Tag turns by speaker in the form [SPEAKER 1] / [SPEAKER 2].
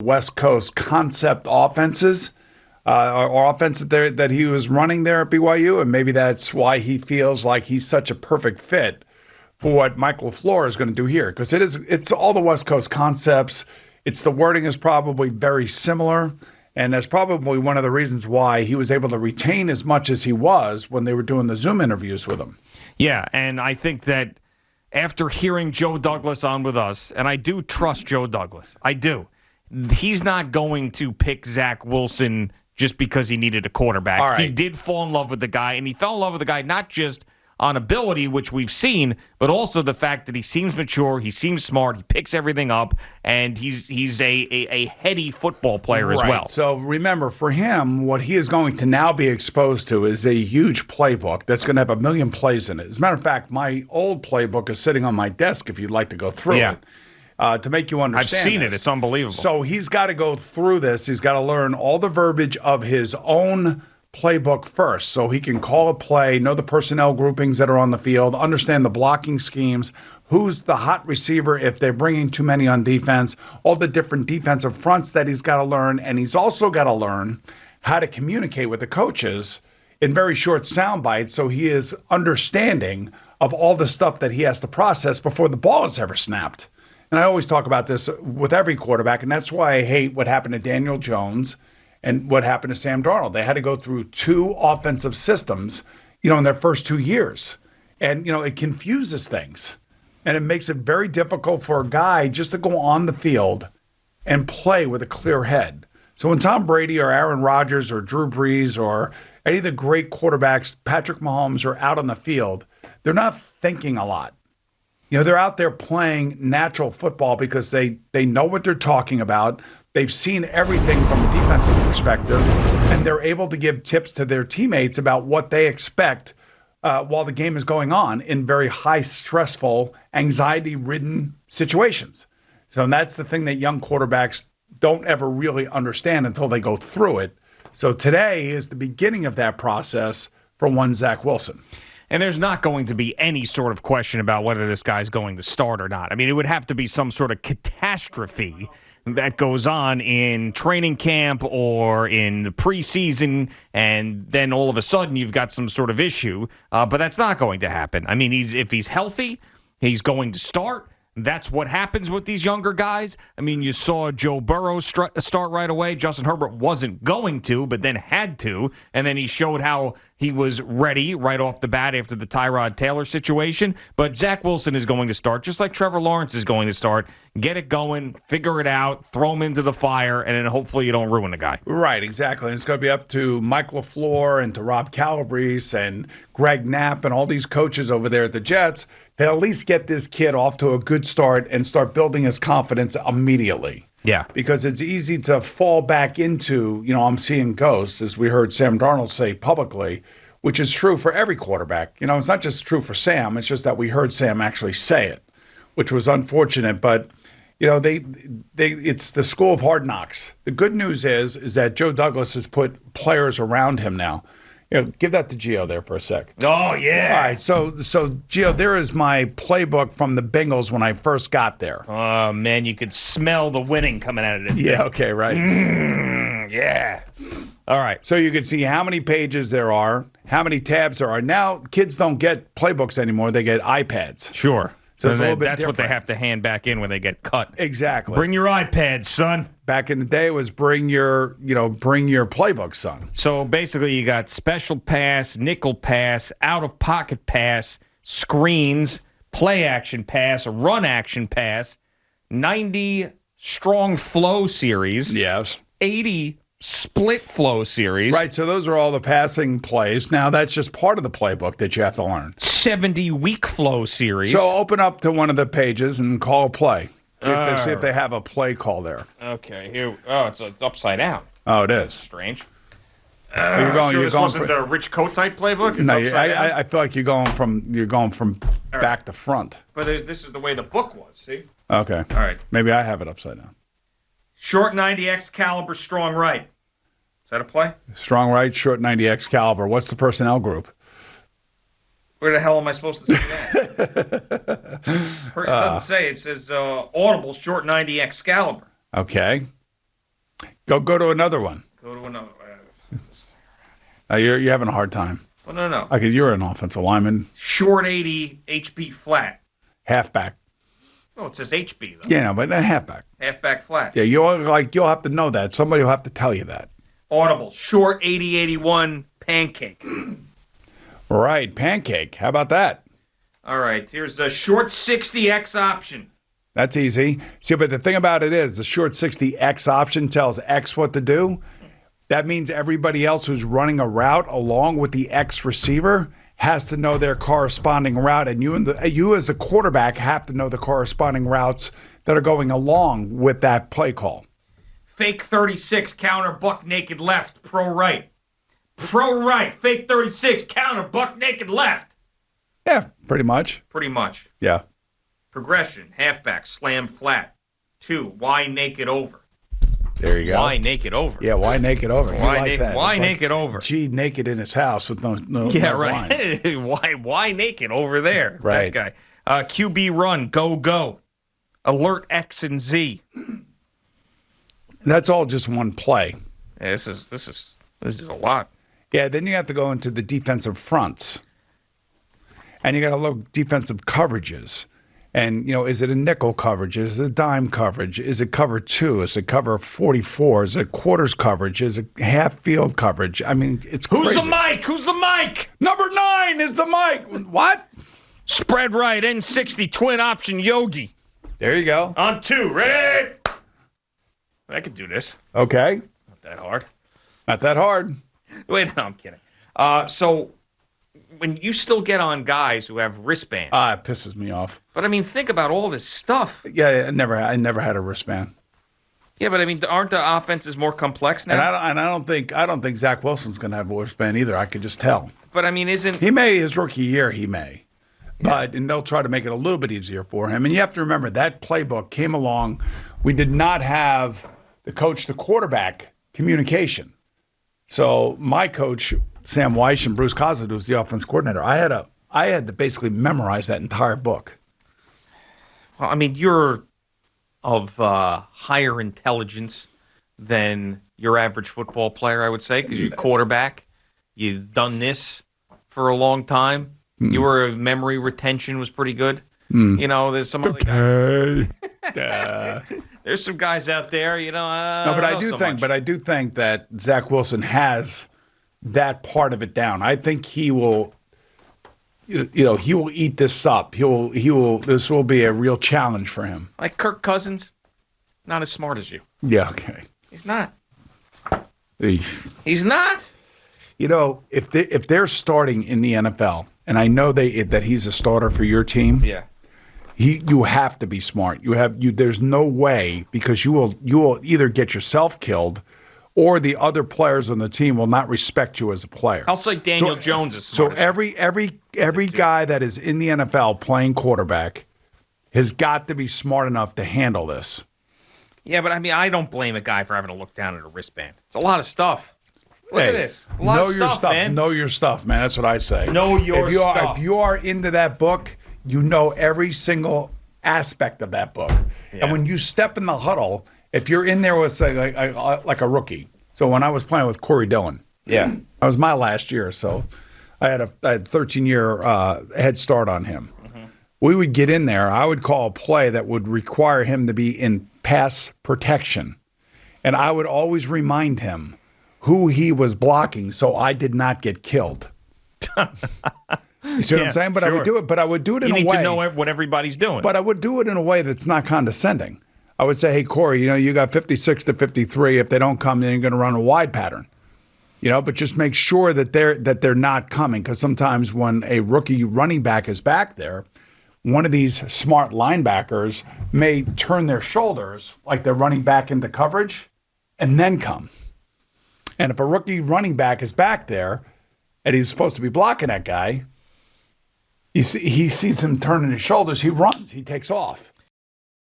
[SPEAKER 1] West Coast concept offenses or offense that he was running there at BYU, and maybe that's why he feels like he's such a perfect fit for what Mike LaFleur is going to do here, because it's all the West Coast concepts. It's the wording is probably very similar, and that's probably one of the reasons why he was able to retain as much as he was when they were doing the Zoom interviews with him.
[SPEAKER 2] Yeah, and I think that after hearing Joe Douglas on with us, and I do trust Joe Douglas, I do, he's not going to pick Zach Wilson just because he needed a quarterback.
[SPEAKER 1] All right.
[SPEAKER 2] He did fall in love with the guy, and he fell in love with the guy not just on ability, which we've seen, but also the fact that he seems mature, he seems smart, he picks everything up, and he's a heady football player as well.
[SPEAKER 1] So remember, for him, what he is going to now be exposed to is a huge playbook that's going to have 1 million plays in it. As a matter of fact, my old playbook is sitting on my desk if you'd like to go through it. To make you understand.
[SPEAKER 2] I've seen it. It's unbelievable.
[SPEAKER 1] So he's got to go through this. He's got to learn all the verbiage of his own playbook first so he can call a play, know the personnel groupings that are on the field, understand the blocking schemes, who's the hot receiver if they're bringing too many on defense, all the different defensive fronts that he's got to learn. And he's also got to learn how to communicate with the coaches in very short sound bites so he is understanding of all the stuff that he has to process before the ball is ever snapped. And I always talk about this with every quarterback, and that's why I hate what happened to Daniel Jones and what happened to Sam Darnold. They had to go through 2 offensive systems, in their first 2 years. And, it confuses things. And it makes it very difficult for a guy just to go on the field and play with a clear head. So when Tom Brady or Aaron Rodgers or Drew Brees or any of the great quarterbacks, Patrick Mahomes, are out on the field, they're not thinking a lot. They're out there playing natural football because they know what they're talking about. They've seen everything from a defensive perspective, and they're able to give tips to their teammates about what they expect while the game is going on in very high, stressful, anxiety-ridden situations. So that's the thing that young quarterbacks don't ever really understand until they go through it. So today is the beginning of that process for one Zach Wilson.
[SPEAKER 2] And there's not going to be any sort of question about whether this guy's going to start or not. I mean, it would have to be some sort of catastrophe that goes on in training camp or in the preseason, and then all of a sudden you've got some sort of issue. But that's not going to happen. I mean, if he's healthy, he's going to start. That's what happens with these younger guys. I mean, you saw Joe Burrow start right away. Justin Herbert wasn't going to, but then had to. And then he showed how he was ready right off the bat after the Tyrod Taylor situation. But Zach Wilson is going to start, just like Trevor Lawrence is going to start. Get it going, figure it out, throw him into the fire, and then hopefully you don't ruin the guy.
[SPEAKER 1] Right, exactly. And it's going to be up to Mike LaFleur and to Rob Calabrese and Greg Knapp and all these coaches over there at the Jets to at least get this kid off to a good start and start building his confidence immediately.
[SPEAKER 2] Yeah.
[SPEAKER 1] Because it's easy to fall back into, I'm seeing ghosts, as we heard Sam Darnold say publicly, which is true for every quarterback. It's not just true for Sam. It's just that we heard Sam actually say it, which was unfortunate. But, it's the school of hard knocks. The good news is that Joe Douglas has put players around him now. Give that to Gio there for a sec.
[SPEAKER 2] Oh, yeah.
[SPEAKER 1] All right, so Gio, there is my playbook from the Bengals when I first got there.
[SPEAKER 2] Oh, man, you could smell the winning coming out of this thing.
[SPEAKER 1] Yeah, okay, right.
[SPEAKER 2] Yeah. All right.
[SPEAKER 1] So you can see how many pages there are, how many tabs there are. Now, kids don't get playbooks anymore. They get iPads.
[SPEAKER 2] Sure.
[SPEAKER 1] So it's a little bit
[SPEAKER 2] that's
[SPEAKER 1] different.
[SPEAKER 2] what they have to hand back in when they get cut.
[SPEAKER 1] Exactly.
[SPEAKER 2] Bring your iPad, son.
[SPEAKER 1] Back in the day, it was bring your playbook, son.
[SPEAKER 2] So basically, you got special pass, nickel pass, out-of-pocket pass, screens, play-action pass, run-action pass, 90 strong flow series.
[SPEAKER 1] Yes.
[SPEAKER 2] 80 split flow series.
[SPEAKER 1] Right, so those are all the passing plays. Now, that's just part of the playbook that you have to learn.
[SPEAKER 2] 70 weak flow series.
[SPEAKER 1] So open up to one of the pages and call a play. See if they have a play call there.
[SPEAKER 2] Okay, here. Oh, it's upside down.
[SPEAKER 1] Oh, it is.
[SPEAKER 2] Strange.
[SPEAKER 1] You're going
[SPEAKER 2] this wasn't the Rich Kotite playbook? It's
[SPEAKER 1] no,
[SPEAKER 2] upside down?
[SPEAKER 1] I feel like you're going from back to front.
[SPEAKER 2] But this is the way the book was, see?
[SPEAKER 1] Okay.
[SPEAKER 2] All right.
[SPEAKER 1] Maybe I have it upside down.
[SPEAKER 2] Short 90X caliber, strong right. Is that a play?
[SPEAKER 1] Strong right, short 90X caliber. What's the personnel group?
[SPEAKER 2] Where the hell am I supposed to say that? It doesn't say. It says audible, short 90X caliber.
[SPEAKER 1] Okay. Go to another one.
[SPEAKER 2] Go to another.
[SPEAKER 1] You're having a hard time.
[SPEAKER 2] Oh, no.
[SPEAKER 1] Okay, you're an offensive lineman.
[SPEAKER 2] Short 80, HB flat.
[SPEAKER 1] Halfback.
[SPEAKER 2] Oh, it says HB, though.
[SPEAKER 1] Yeah, no, but a halfback.
[SPEAKER 2] Halfback flat.
[SPEAKER 1] Yeah, you'll have to know that. Somebody will have to tell you that.
[SPEAKER 2] Audible. Short 80, 81, pancake.
[SPEAKER 1] Right, pancake. How about that?
[SPEAKER 2] All right, here's a short 60X option.
[SPEAKER 1] That's easy. See, but the thing about it is the short 60X option tells X what to do. That means everybody else who's running a route along with the X receiver has to know their corresponding route, and you as the quarterback have to know the corresponding routes that are going along with that play call.
[SPEAKER 2] Fake 36, counter, buck naked left, pro right. Pro right, fake 36, counter, buck naked left.
[SPEAKER 1] Yeah, pretty much.
[SPEAKER 2] Pretty much.
[SPEAKER 1] Yeah.
[SPEAKER 2] Progression, halfback, slam flat. 2, Y naked over.
[SPEAKER 1] There you go.
[SPEAKER 2] Y naked over.
[SPEAKER 1] Yeah, why naked over? You like that.
[SPEAKER 2] Why
[SPEAKER 1] It's
[SPEAKER 2] naked over?
[SPEAKER 1] G naked in his house with no
[SPEAKER 2] Yeah,
[SPEAKER 1] no
[SPEAKER 2] right.
[SPEAKER 1] blinds.
[SPEAKER 2] why naked over there?
[SPEAKER 1] Right.
[SPEAKER 2] That guy. QB run, go. Alert X and Z.
[SPEAKER 1] That's all just one play.
[SPEAKER 2] Yeah, this is a lot.
[SPEAKER 1] Yeah, then you have to go into the defensive fronts. And you got to look defensive coverages. And, is it a nickel coverage? Is it a dime coverage? Is it cover 2? Is it cover 44? Is it quarters coverage? Is it half field coverage? I mean, it's
[SPEAKER 2] Who's
[SPEAKER 1] crazy.
[SPEAKER 2] the mic? Who's the mic?
[SPEAKER 1] Number 9 is the mic. What?
[SPEAKER 2] Spread right, N60, twin option, Yogi.
[SPEAKER 1] There you go.
[SPEAKER 2] On 2, ready? I could do this.
[SPEAKER 1] Okay.
[SPEAKER 2] Not that hard.
[SPEAKER 1] Not that hard.
[SPEAKER 2] Wait, no, I'm kidding. So when you still get on guys who have wristbands.
[SPEAKER 1] It pisses me off.
[SPEAKER 2] But I mean, think about all this stuff.
[SPEAKER 1] Yeah, I never had a wristband.
[SPEAKER 2] Yeah, but I mean, aren't the offenses more complex now?
[SPEAKER 1] And I don't think Zach Wilson's going to have a wristband either. I could just tell.
[SPEAKER 2] But I mean,
[SPEAKER 1] He may his rookie year. He may. And they'll try to make it a little bit easier for him. And you have to remember that playbook came along. We did not have the coach to quarterback communication. So my coach, Sam Weiss, and Bruce Coslet, who's the offense coordinator, I had to basically memorize that entire book.
[SPEAKER 2] Well, I mean, you're of higher intelligence than your average football player, I would say, because you're quarterback. You've done this for a long time. Your memory retention was pretty good. There's some other guys. There's some guys out there,
[SPEAKER 1] But I do think that Zach Wilson has that part of it down. I think he will. He will eat this up. He will. This will be a real challenge for him.
[SPEAKER 2] Like Kirk Cousins, not as smart as you.
[SPEAKER 1] Yeah. Okay.
[SPEAKER 2] He's not.
[SPEAKER 1] Eesh.
[SPEAKER 2] He's not.
[SPEAKER 1] If they're starting in the NFL, and I know that he's a starter for your team.
[SPEAKER 2] Yeah.
[SPEAKER 1] You have to be smart. There's no way, because you will either get yourself killed, or the other players on the team will not respect you as a player.
[SPEAKER 2] I'll say Daniel Jones is smart.
[SPEAKER 1] So every guy that is in the NFL playing quarterback has got to be smart enough to handle this.
[SPEAKER 2] Yeah, but I mean, I don't blame a guy for having to look down at a wristband. It's a lot of stuff. Look at this. A lot of stuff, man.
[SPEAKER 1] Know your stuff, man. That's what I say.
[SPEAKER 2] Know your stuff.
[SPEAKER 1] If you are into that book, you know every single aspect of that book. Yeah. And when you step in the huddle, if you're in there with, say, like a rookie. So when I was playing with Corey Dillon, that was my last year. So I had a 13-year head start on him. Mm-hmm. We would get in there. I would call a play that would require him to be in pass protection. And I would always remind him who he was blocking so I did not get killed. You see what I'm saying? But sure. I would do it in a way.
[SPEAKER 2] You need to know what everybody's doing.
[SPEAKER 1] But I would do it in a way that's not condescending. I would say, hey, Corey, you got 56 to 53. If they don't come, then you're going to run a wide pattern. But just make sure that they're not coming, because sometimes when a rookie running back is back there, one of these smart linebackers may turn their shoulders like they're running back into coverage and then come. And if a rookie running back is back there and he's supposed to be blocking that guy, he sees him turning his shoulders, he runs, he takes off.